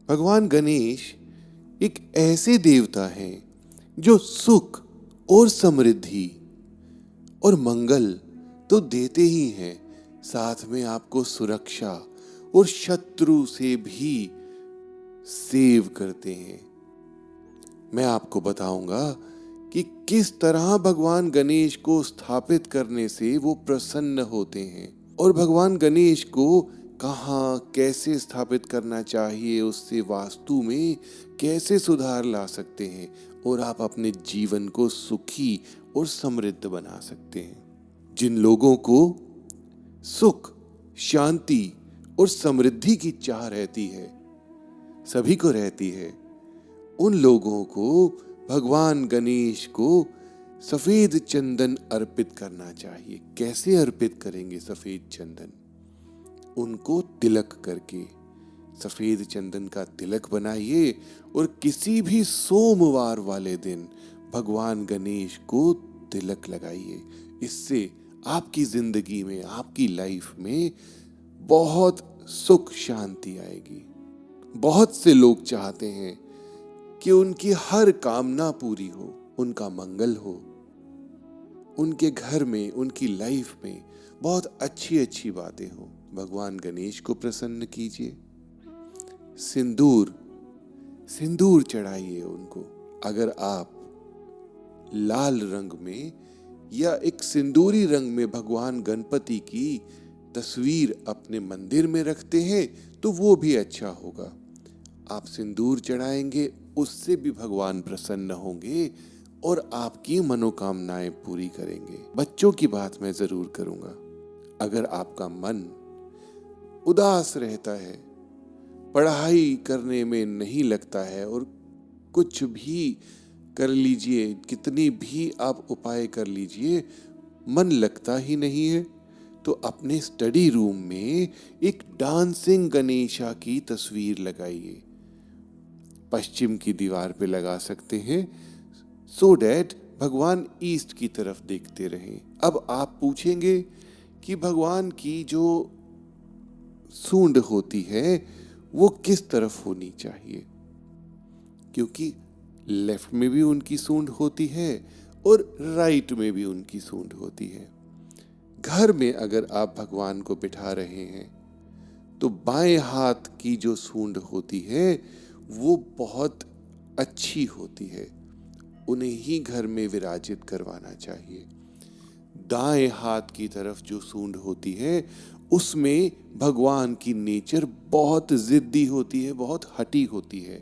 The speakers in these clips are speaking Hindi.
भगवान गणेश एक ऐसे देवता हैं जो सुख और समृद्धि और मंगल तो देते ही हैं, साथ में आपको सुरक्षा और शत्रु से भी सेव करते हैं। मैं आपको बताऊंगा कि किस तरह भगवान गणेश को स्थापित करने से वो प्रसन्न होते हैं और भगवान गणेश को कहाँ कैसे स्थापित करना चाहिए, उससे वास्तु में कैसे सुधार ला सकते हैं और आप अपने जीवन को सुखी और समृद्ध बना सकते हैं। जिन लोगों को सुख, शांति और समृद्धि की चाह रहती है, सभी को रहती है, उन लोगों को भगवान गणेश को सफेद चंदन अर्पित करना चाहिए। कैसे अर्पित करेंगे सफेद चंदन? उनको तिलक करके सफेद चंदन का तिलक बनाइए और किसी भी सोमवार वाले दिन भगवान गणेश को तिलक लगाइए। इससे आपकी जिंदगी में, आपकी लाइफ में बहुत सुख शांति आएगी। बहुत से लोग चाहते हैं कि उनकी हर कामना पूरी हो, उनका मंगल हो, उनके घर में, उनकी लाइफ में बहुत अच्छी अच्छी बातें हो। भगवान गणेश को प्रसन्न कीजिए। सिंदूर चढ़ाइए उनको। अगर आप लाल रंग में या एक सिंदूरी रंग में भगवान गणपति की तस्वीर अपने मंदिर में रखते हैं तो वो भी अच्छा होगा। आप सिंदूर चढ़ाएंगे, उससे भी भगवान प्रसन्न होंगे और आपकी मनोकामनाएं पूरी करेंगे। बच्चों की बात मैं जरूर करूंगा। अगर आपका मन उदास रहता है, पढ़ाई करने में नहीं लगता है और कुछ भी कर लीजिए, कितनी भी आप उपाय कर लीजिए, मन लगता ही नहीं है, तो अपने स्टडी रूम में एक डांसिंग गणेशा की तस्वीर लगाइए। पश्चिम की दीवार पे लगा सकते हैं, सो डैट भगवान ईस्ट की तरफ देखते रहें। अब आप पूछेंगे कि भगवान की जो सूंड होती है वो किस तरफ होनी चाहिए, क्योंकि लेफ्ट में भी उनकी सूंड होती है और राइट में भी उनकी सूंड होती है। घर में अगर आप भगवान को बिठा रहे हैं तो बाएं हाथ की जो सूंड होती है वो बहुत अच्छी होती है, उन्हें ही घर में विराजित करवाना चाहिए। दाएं हाथ की तरफ जो सूंड होती है उसमें भगवान की नेचर बहुत जिद्दी होती है, बहुत हठी होती है।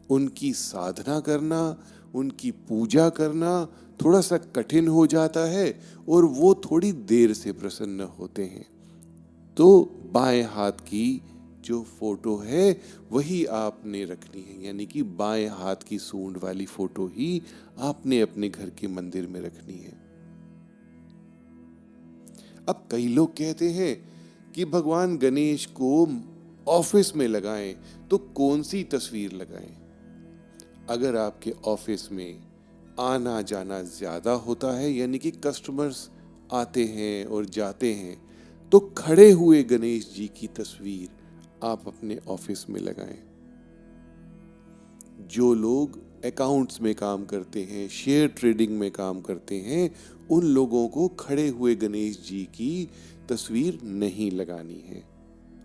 उनकी साधना करना, उनकी पूजा करना थोड़ा सा कठिन हो जाता है और वो थोड़ी देर से प्रसन्न होते हैं। तो बाएं हाथ की जो फोटो है वही आपने रखनी है, यानी कि बाएं हाथ की सूंड वाली फोटो ही आपने अपने घर के मंदिर में रखनी है। अब कई लोग कहते हैं कि भगवान गणेश को ऑफिस में लगाएं, तो कौन सी तस्वीर लगाएं? अगर आपके ऑफिस में आना जाना ज्यादा होता है, यानी कि कस्टमर्स आते हैं और जाते हैं, तो खड़े हुए गणेश जी की तस्वीर आप अपने ऑफिस में लगाएं। जो लोग अकाउंट्स में काम करते हैं, शेयर ट्रेडिंग में काम करते हैं, उन लोगों को खड़े हुए गणेश जी की तस्वीर नहीं लगानी है।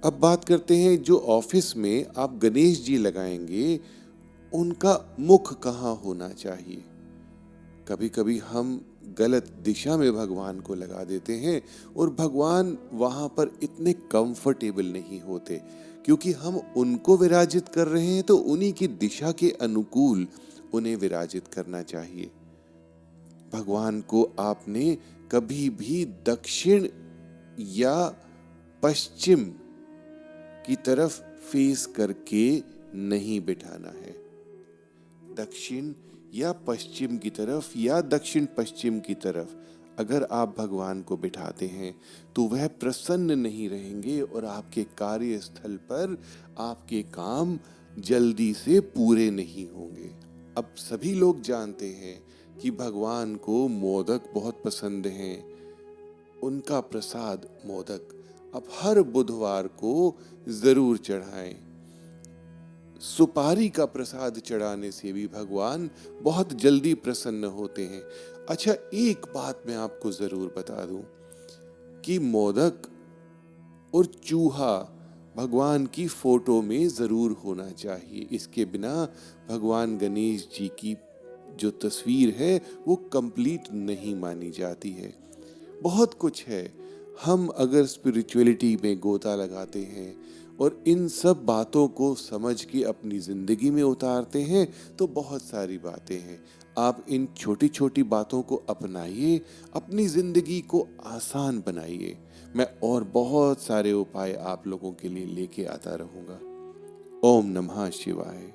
अब बात करते हैं जो ऑफिस में आप गणेश जी लगाएंगे उनका मुख कहाँ होना चाहिए। कभी कभी हम गलत दिशा में भगवान को लगा देते हैं और भगवान वहां पर इतने कंफर्टेबल नहीं होते, क्योंकि हम उनको विराजित कर रहे हैं तो उन्हीं की दिशा के अनुकूल उन्हें विराजित करना चाहिए। भगवान को आपने कभी भी दक्षिण या पश्चिम की तरफ फेस करके नहीं बिठाना है। दक्षिण या पश्चिम की तरफ या दक्षिण पश्चिम की तरफ अगर आप भगवान को बिठाते हैं तो वह प्रसन्न नहीं रहेंगे और आपके कार्यस्थल पर आपके काम जल्दी से पूरे नहीं होंगे। अब सभी लोग जानते हैं कि भगवान को मोदक बहुत पसंद हैं। उनका प्रसाद मोदक आप हर बुधवार को जरूर चढ़ाएं। सुपारी का प्रसाद चढ़ाने से भी भगवान बहुत जल्दी प्रसन्न होते हैं। अच्छा, एक बात मैं आपको जरूर बता दूं कि मोदक और चूहा भगवान की फोटो में जरूर होना चाहिए। इसके बिना भगवान गणेश जी की जो तस्वीर है वो कंप्लीट नहीं मानी जाती है। बहुत कुछ है, हम अगर स्पिरिचुअलिटी में गोता लगाते हैं और इन सब बातों को समझ के अपनी ज़िंदगी में उतारते हैं तो बहुत सारी बातें हैं। आप इन छोटी छोटी बातों को अपनाइए, अपनी ज़िंदगी को आसान बनाइए। मैं और बहुत सारे उपाय आप लोगों के लिए लेके आता रहूँगा। ओम नमः शिवाय।